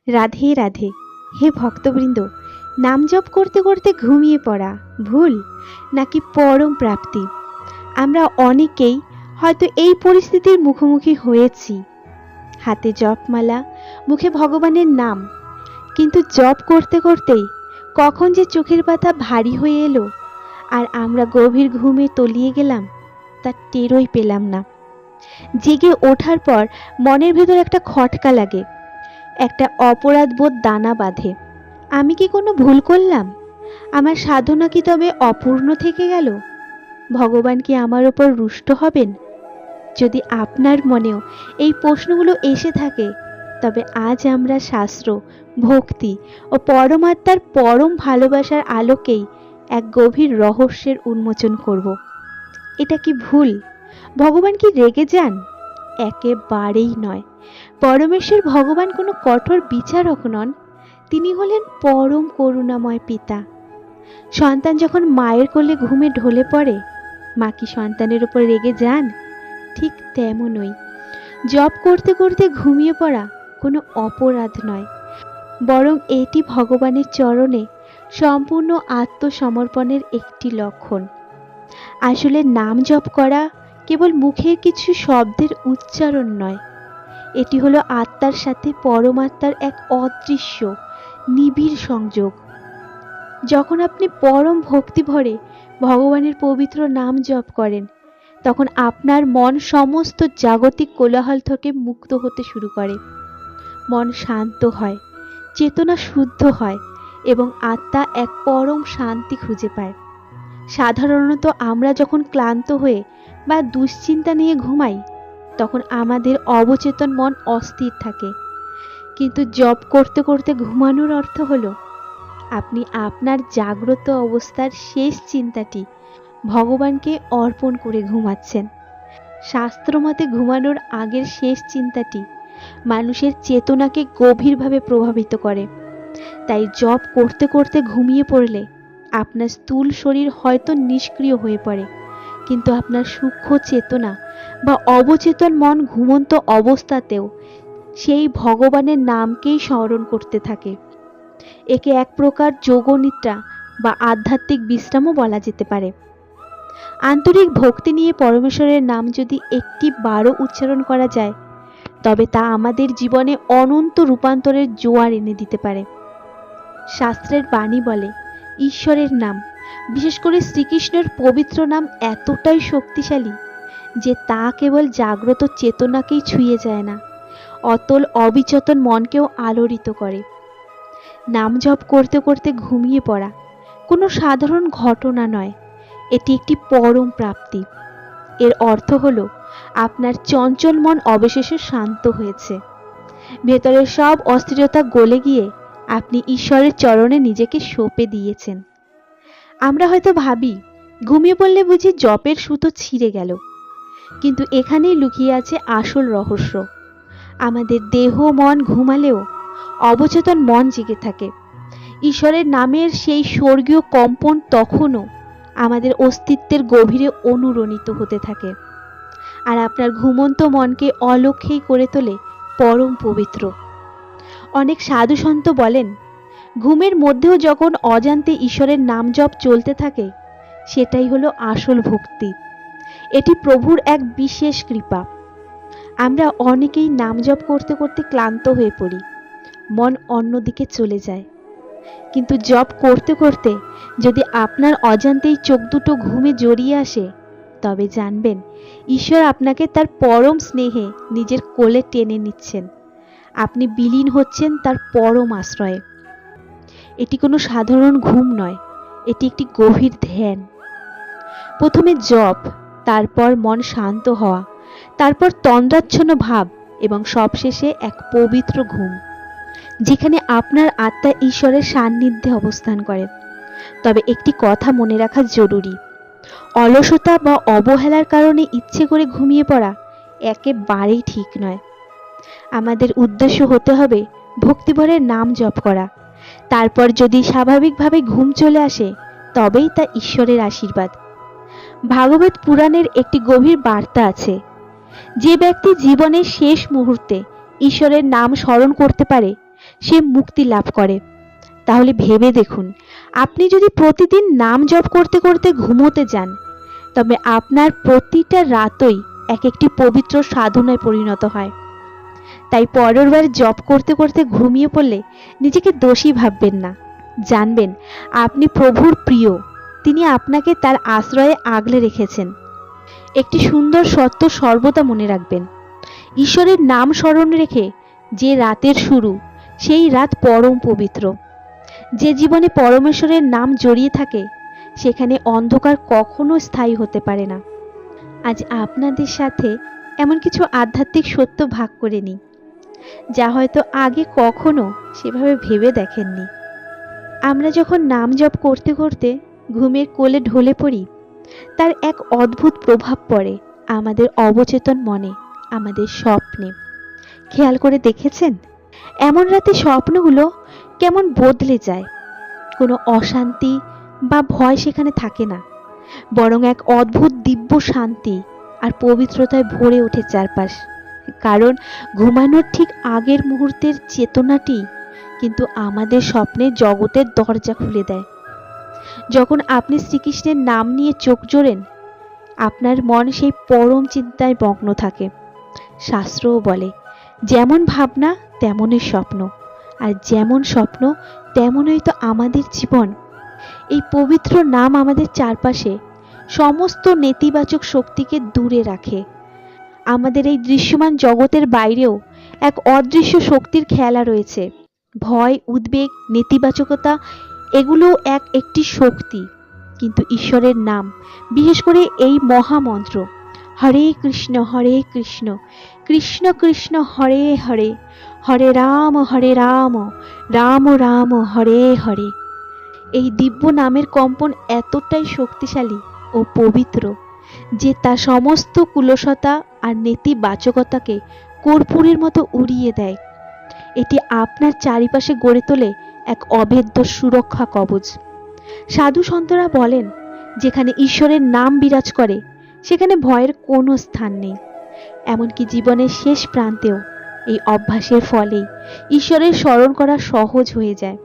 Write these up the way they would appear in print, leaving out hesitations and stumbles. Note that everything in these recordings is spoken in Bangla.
রাধে রাধে। হে ভক্তবৃন্দ, নাম জপ করতে করতে ঘুমিয়ে পড়া ভুল নাকি পরম প্রাপ্তি? আমরা অনেকেই হয়তো এই পরিস্থিতির মুখোমুখি হয়েছি। হাতে জপমালা, মুখে ভগবানের নাম, কিন্তু জপ করতে করতেই কখন যে চোখের পাতা ভারী হয়ে এলো আর আমরা গভীর ঘুমে তলিয়ে গেলাম, তার টেরই পেলাম না। জেগে ওঠার পর মনের ভেতর একটা খটকা লাগে, একটা অপরাধ বোধ দানা বাঁধে। আমি কি কোনো ভুল করলাম? আমার সাধনা কি তবে অপূর্ণ থেকে গেল? ভগবান কি আমার ওপর রুষ্ট হবেন? যদি আপনার মনেও এই প্রশ্নগুলো এসে থাকে, তবে আজ আমরা শাস্ত্র, ভক্তি ও পরমাত্মার পরম ভালোবাসার আলোকেই এক গভীর রহস্যের উন্মোচন করব। এটা কি ভুল? ভগবান কি রেগে যান? একেবারেই নয়। পরমেশ্বর ভগবান কোনো কঠোর বিচারক নন, তিনি হলেন পরম করুণাময় পিতা। সন্তান যখন মায়ের কোলে ঘুমে ঢলে পড়ে, মা কি সন্তানের উপর রেগে যান? ঠিক তেমনই জপ করতে করতে ঘুমিয়ে পড়া কোনো অপরাধ নয়, বরং এটি ভগবানের চরণে সম্পূর্ণ আত্মসমর্পণের একটি লক্ষণ। আসলে নাম জপ করা কেবল মুখের কিছু শব্দের উচ্চারণ নয়, এটি হলো আত্মার সাথে পরমাত্মার এক অদৃশ্য নিবিড় সংযোগ। যখন আপনি পরম ভক্তি ভরে ভগবানের পবিত্র নাম জপ করেন, তখন আপনার মন সমস্ত জাগতিক কোলাহল থেকে মুক্ত হতে শুরু করে। মন শান্ত হয়, চেতনা শুদ্ধ হয় এবং আত্মা এক পরম শান্তি খুঁজে পায়। সাধারণত আমরা যখন ক্লান্ত হয়ে বা দুশ্চিন্তা নিয়ে ঘুমাই, তখন আমাদের অবচেতন মন অস্থির থাকে। কিন্তু জপ করতে করতে ঘুমানোর অর্থ হলো আপনি আপনার জাগ্রত অবস্থার শেষ চিন্তাটি ভগবানকে অর্পণ করে ঘুমাচ্ছেন। শাস্ত্রমতে ঘুমানোর আগের শেষ চিন্তাটি মানুষের চেতনাকে গভীরভাবে প্রভাবিত করে। তাই জপ করতে করতে ঘুমিয়ে পড়লে আপনার স্থূল শরীর হয়তো নিষ্ক্রিয় হয়ে পড়ে, কিন্তু আপনার সূক্ষ্ম চেতনা বা অবচেতন মন ঘুমন্ত অবস্থাতেও সেই ভগবানের নামকেই স্মরণ করতে থাকে। একে এক প্রকার যোগনিদ্রা বা আধ্যাত্মিক বিশ্রামও বলা যেতে পারে। আন্তরিক ভক্তি নিয়ে পরমেশ্বরের নাম যদি একটি বারও উচ্চারণ করা যায়, তবে তা আমাদের জীবনে অনন্ত রূপান্তরের জোয়ার এনে দিতে পারে। শাস্ত্রের বাণী বলে, ঈশ্বরের নাম, বিশেষ করে শ্রীকৃষ্ণের পবিত্র নাম এতটাই শক্তিশালী যে তা কেবল জাগ্রত চেতনাকেই ছুঁয়ে যায় না, অতল অবিচেতন মনকেও আলোড়িত করে। নাম জপ করতে করতে ঘুমিয়ে পড়া কোনো সাধারণ ঘটনা নয়, এটি একটি পরম প্রাপ্তি। এর অর্থ হলো আপনার চঞ্চল মন অবশেষে শান্ত হয়েছে, ভেতরের সব অস্থিরতা গলে গিয়ে আপনি ঈশ্বরের চরণে নিজেকে সঁপে দিয়েছেন। আমরা হয়তো ভাবি, ঘুমিয়ে পড়লে বুঝি জপের সুতো ছিঁড়ে গেল, কিন্তু এখানেই লুকিয়ে আছে আসল রহস্য। আমাদের দেহ মন ঘুমালেও অবচেতন মন জেগে থাকে। ঈশ্বরের নামের সেই স্বর্গীয় কম্পন তখনও আমাদের অস্তিত্বের গভীরে অনুরণিত হতে থাকে, আর আপনার ঘুমন্ত মনকে অলক্ষেই করে তোলে পরম পবিত্র। অনেক সাধু সন্ত বলেন, ঘুমের মধ্যেও যখন অজান্তে ঈশ্বরের নাম জপ চলতে থাকে, সেটাই হলো আসল ভক্তি। এটি প্রভুর এক বিশেষ কৃপা। আমরা অনেকেই নাম জপ করতে করতে ক্লান্ত হয়ে পড়ি, মন অন্যদিকে চলে যায়। কিন্তু জপ করতে করতে যদি আপনার অজান্তেই চোখ দুটো ঘুমে জড়িয়ে আসে, তবে জানবেন ঈশ্বর আপনাকে তার পরম স্নেহে নিজের কোলে টেনে নিচ্ছেন। আপনি বিলীন হচ্ছেন তার পরম আশ্রয়ে। এটি কোনো সাধারণ ঘুম নয়, এটি একটি গভীর ধ্যান। প্রথমে জপ, তারপর মন শান্ত হওয়া, তারপর তন্দ্রাচ্ছন্ন ভাব এবং সবশেষে এক পবিত্র ঘুম, যেখানে আপনার আত্মা ঈশ্বরের সান্নিধ্যে অবস্থান করে। তবে একটি কথা মনে রাখা জরুরি, অলসতা বা অবহেলার কারণে ইচ্ছে করে ঘুমিয়ে পড়া একেবারেই ঠিক নয়। আমাদের উদ্দেশ্য হতে হবে ভক্তিভরে নাম জপ করা। তারপর যদি স্বাভাবিকভাবে ঘুম চলে আসে, তবেই তা ঈশ্বরের আশীর্বাদ। ভাগবত পুরাণের একটি গভীর বার্তা আছে, যে ব্যক্তি জীবনের শেষ মুহূর্তে ঈশ্বরের নাম স্মরণ করতে পারে, সে মুক্তি লাভ করে। তাহলে ভেবে দেখুন, আপনি যদি প্রতিদিন নাম জপ করতে করতে ঘুমোতে যান, তবে আপনার প্রতিটা রাতই এক একটি পবিত্র সাধনায় পরিণত হয়। তাই পরের বার জপ করতে করতে ঘুমিয়ে পড়লে নিজেকে দোষী ভাববেন না। জানবেন আপনি প্রভুর প্রিয়, তিনি আপনাকে তার আশ্রয়ে আগলে রেখেছেন। একটি সুন্দর সত্য সর্বদা মনে রাখবেন, ঈশ্বরের নাম স্মরণ রেখে যে রাতের শুরু, সেই রাত পরম পবিত্র। যে জীবনে পরমেশ্বরের নাম জড়িয়ে থাকে, সেখানে অন্ধকার কখনো স্থায়ী হতে পারে না। আজ আপনাদের সাথে এমন কিছু আধ্যাত্মিক সত্য ভাগ করে নিই, যা হয়তো আগে কখনো সেভাবে ভেবে দেখেননি। আমরা যখন নাম জপ করতে করতে ঘুমের কোলে ঢলে পড়ি, তার এক অদ্ভুত প্রভাব পড়ে আমাদের অবচেতন মনে, আমাদের স্বপ্নে। খেয়াল করে দেখেছেন, এমন রাতে স্বপ্নগুলো কেমন বদলে যায়। কোনো অশান্তি বা ভয় সেখানে থাকে না, বরং এক অদ্ভুত দিব্য শান্তি আর পবিত্রতায় ভরে ওঠে চারপাশ। কারণ ঘুমানোর ঠিক আগের মুহূর্তের চেতনাটি কিন্তু আমাদের স্বপ্নের জগতের দরজা খুলে দেয়। যখন আপনি শ্রীকৃষ্ণের নাম নিয়ে চোখ জোড়েন, আপনার মন সেই পরম চিন্তায় মগ্ন থাকে। শাস্ত্রও বলে, যেমন ভাবনা তেমনই স্বপ্ন, আর যেমন স্বপ্ন তেমনই তো আমাদের জীবন। এই পবিত্র নাম আমাদের চারপাশে সমস্ত নেতিবাচক শক্তিকে দূরে রাখে। আমাদের এই দৃশ্যমান জগতের বাইরেও এক অদৃশ্য শক্তির খেলা রয়েছে। ভয়, উদ্বেগ, নেতিবাচকতা, এগুলো একটি শক্তি। কিন্তু ঈশ্বরের নাম, বিশেষ করে এই মহামন্ত্র হরে কৃষ্ণ কৃষ্ণ কৃষ্ণ হরে হরে, হরে রাম রাম রাম হরে হরে, এই দিব্য নামের কম্পন এতটাই শক্তিশালী ও পবিত্র যে তা সমস্ত কুলসতা আর নেতিবাচকতাকে কর্পূরের মতো উড়িয়ে দেয়। এটি আপনার চারিপাশে গড়ে তোলে এক অভেদ্য সুরক্ষা কবচ। সাধু সন্তরা বলেন, যেখানে ঈশ্বরের নাম বিরাজ করে সেখানে ভয়ের কোনো স্থান নেই। এমনকি জীবনের শেষ প্রান্তেও এই অভ্যাসের ফলেই ঈশ্বরের স্মরণ করা সহজ হয়ে যায়।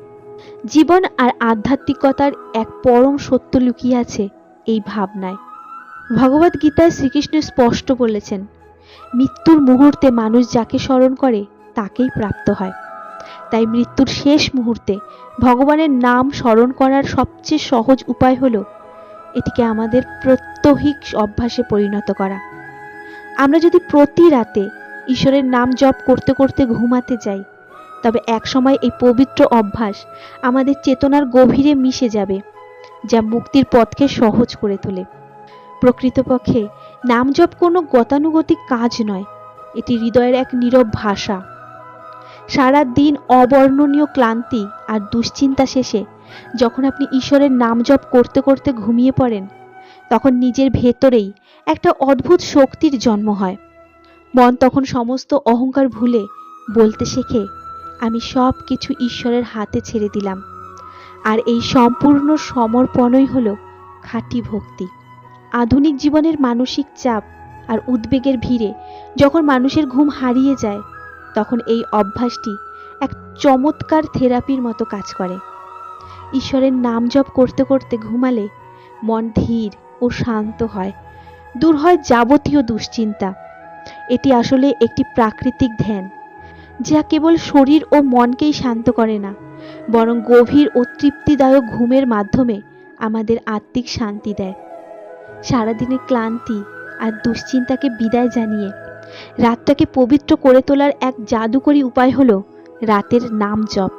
জীবন আর আধ্যাত্মিকতার এক পরম সত্য লুকিয়ে আছে এই ভাবনায়। ভগবদ গীতায় শ্রীকৃষ্ণ স্পষ্ট বলেছেন, মৃত্যুর মুহূর্তে মানুষ যাকে স্মরণ করে তাকেই প্রাপ্ত হয়। তাই মৃত্যুর শেষ মুহূর্তে ভগবানের নাম স্মরণ করার সবচেয়ে সহজ উপায় হলো এটিকে আমাদের প্রত্যহিক অভ্যাসে পরিণত করা। আমরা যদি প্রতি রাতে ঈশ্বরের নাম জপ করতে করতে ঘুমাতে যাই, তবে একসময় এই পবিত্র অভ্যাস আমাদের চেতনার গভীরে মিশে যাবে, যা মুক্তির পথকে সহজ করে তোলে। প্রকৃতপক্ষে নাম জপ কোনো গতানুগতিক কাজ নয়, এটি হৃদয়ের এক নীরব ভাষা। সারা দিন অবর্ণনীয় ক্লান্তি আর দুশ্চিন্তা শেষে যখন আপনি ঈশ্বরের নাম জপ করতে করতে ঘুমিয়ে পড়েন, তখন নিজের ভেতরেই একটা অদ্ভুত শক্তির জন্ম হয়। মন তখন সমস্ত অহংকার ভুলে বলতে শেখে, আমি সব কিছু ঈশ্বরের হাতে ছেড়ে দিলাম। আর এই সম্পূর্ণ সমর্পণই হলো খাঁটি ভক্তি। আধুনিক জীবনের মানসিক চাপ আর উদ্বেগের ভিড়ে যখন মানুষের ঘুম হারিয়ে যায়, তখন এই অভ্যাসটি এক চমৎকার থেরাপির মতো কাজ করে। ঈশ্বরের নাম জপ করতে করতে ঘুমালে মন ধীর ও শান্ত হয়, দূর হয় যাবতীয় দুশ্চিন্তা। এটি আসলে একটি প্রাকৃতিক ধ্যান, যা কেবল শরীর ও মনকেই শান্ত করে না, বরং গভীর ও তৃপ্তিদায়ক ঘুমের মাধ্যমে আমাদের আত্মিক শান্তি দেয়। সারাদিনের ক্লান্তি আর দুশ্চিন্তাকে বিদায় জানিয়ে রাতটাকে পবিত্র করে তোলার এক জাদুকরী উপায় হলো রাতের নাম জপ।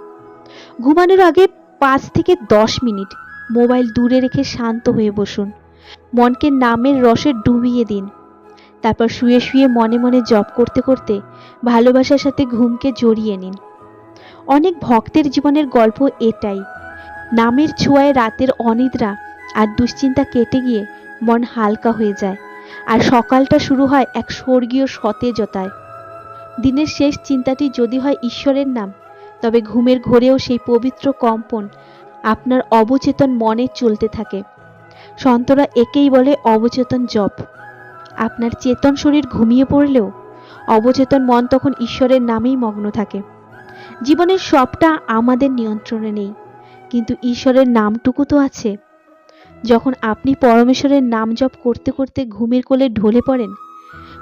ঘুমানোর আগে 5 থেকে 10 মিনিট মোবাইল দূরে রেখে শান্ত হয়ে বসুন। মনকে নামের রসে ডুবিয়ে দিন। তারপর শুয়ে শুয়ে মনে মনে জপ করতে করতে ভালোবাসার সাথে ঘুমকে জড়িয়ে নিন। অনেক ভক্তের জীবনের গল্প এটাই। নামের ছোঁয়ায় রাতের অনিদ্রা আর দুশ্চিন্তা কেটে গিয়ে মন হালকা হয়ে যায়, আর সকালটা শুরু হয় এক স্বর্গীয় সতেজতায়। দিনের শেষ চিন্তাটি যদি হয় ঈশ্বরের নাম, তবে ঘুমের ঘোরেও সেই পবিত্র কম্পন আপনার অবচেতন মনে চলতে থাকে। সন্তরা একেই বলে অবচেতন জপ। আপনার চেতন শরীর ঘুমিয়ে পড়লেও অবচেতন মন তখন ঈশ্বরের নামেই মগ্ন থাকে। জীবনের সবটা আমাদের নিয়ন্ত্রণে নেই, কিন্তু ঈশ্বরের নামটুকু তো আছে। যখন আপনি পরমেশ্বরের নাম জপ করতে করতে ঘুমের কোলে ঢলে পড়েন,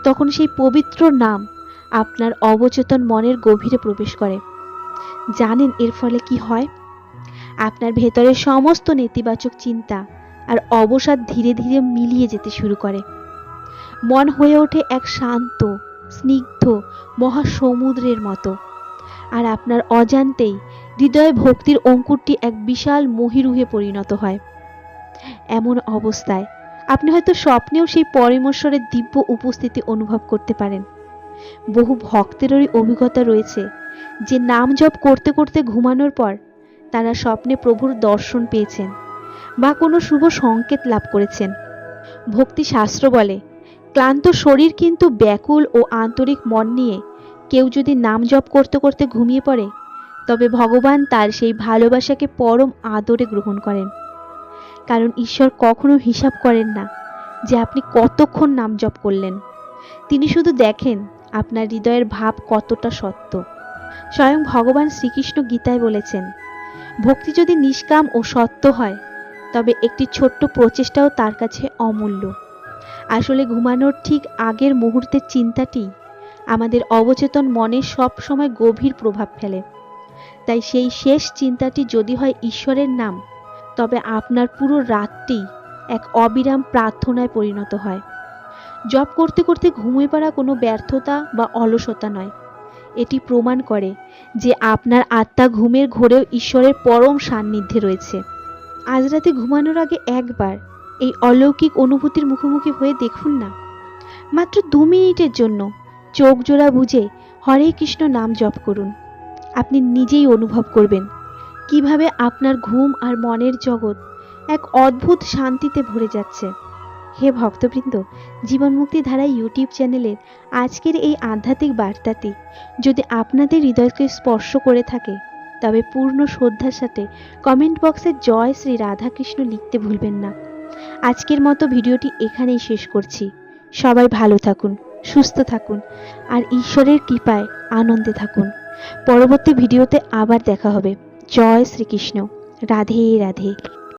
তখন সেই পবিত্র নাম আপনার অবচেতন মনের গভীরে প্রবেশ করে। জানেন এর ফলে কি হয়? আপনার ভেতরের সমস্ত নেতিবাচক চিন্তা আর অবসাদ ধীরে ধীরে মিলিয়ে যেতে শুরু করে। মন হয়ে ওঠে এক শান্ত, স্নিগ্ধ মহাসমুদ্রের মতো। আর আপনার অজান্তেই হৃদয়ে ভক্তির অঙ্কুরটি এক বিশাল মহিরুহে পরিণত হয়। এমন অবস্থায় আপনি হয়তো স্বপ্নেও সেই পরমেশ্বরের দিব্য উপস্থিতি অনুভব করতে পারেন। বহু ভক্তেরই অভিজ্ঞতা রয়েছে যে নাম জপ করতে করতে ঘুমানোর পর তারা স্বপ্নে প্রভুর দর্শন পেয়েছেন বা কোনো শুভ সংকেত লাভ করেছেন। ভক্তি শাস্ত্র বলে, ক্লান্ত শরীর কিন্তু ব্যাকুল ও আন্তরিক মন নিয়ে কেউ যদি নাম জপ করতে করতে ঘুমিয়ে পড়ে, তবে ভগবান তার সেই ভালোবাসাকে পরম আদরে গ্রহণ করেন। কারণ ঈশ্বর কখনো হিসাব করেন না যে আপনি কতক্ষণ নাম জপ করলেন। তিনি শুধু দেখেন আপনার হৃদয়ের ভাব কতটা সত্য। স্বয়ং ভগবান শ্রীকৃষ্ণ গীতায় বলেছেন, ভক্তি যদি নিষ্কাম ও সত্য হয়, তবে একটি ছোট্ট প্রচেষ্টাও তার কাছে অমূল্য। আসলে ঘুমানোর ঠিক আগের মুহূর্তের চিন্তাটি আমাদের অবচেতন মনে সব সময় গভীর প্রভাব ফেলে। তাই সেই শেষ চিন্তাটি যদি হয় ঈশ্বরের নাম, তবে আপনার পুরো রাতটি এক অবিরাম প্রার্থনায় পরিণত হয়। জপ করতে করতে ঘুমিয়ে পড়া কোনো ব্যর্থতা বা অলসতা নয়। এটি প্রমাণ করে যে আপনার আত্মা ঘুমের ঘোরেও ঈশ্বরের পরম সান্নিধ্যে রয়েছে। আজ রাতে ঘুমানোর আগে একবার এই অলৌকিক অনুভূতির মুখোমুখি হয়ে দেখুন না। মাত্র 2 মিনিটের জন্য চোখ জোড়া বুজে হরে কৃষ্ণ নাম জপ করুন। আপনি নিজেই অনুভব করবেন কিভাবে আপনার ঘুম আর মনের জগৎ এক অদ্ভুত শান্তিতে ভরে যাচ্ছে। হে ভক্তবৃন্দ, জীবন মুক্তি ধারা ইউটিউব চ্যানেলের আজকের এই আধ্যাত্মিক বার্তাটি যদি আপনাদের হৃদয়কে স্পর্শ করে থাকে, তবে পূর্ণ শ্রদ্ধার সাথে কমেন্ট বক্সে জয় শ্রী রাধাকৃষ্ণ লিখতে ভুলবেন না। আজকের মতো ভিডিওটি এখানেই শেষ করছি। সবাই ভালো থাকুন, সুস্থ থাকুন আর ঈশ্বরের কৃপায় আনন্দে থাকুন। পরবর্তী ভিডিওতে আবার দেখা হবে। জয় শ্রীকৃষ্ণ। রাধে রাধে।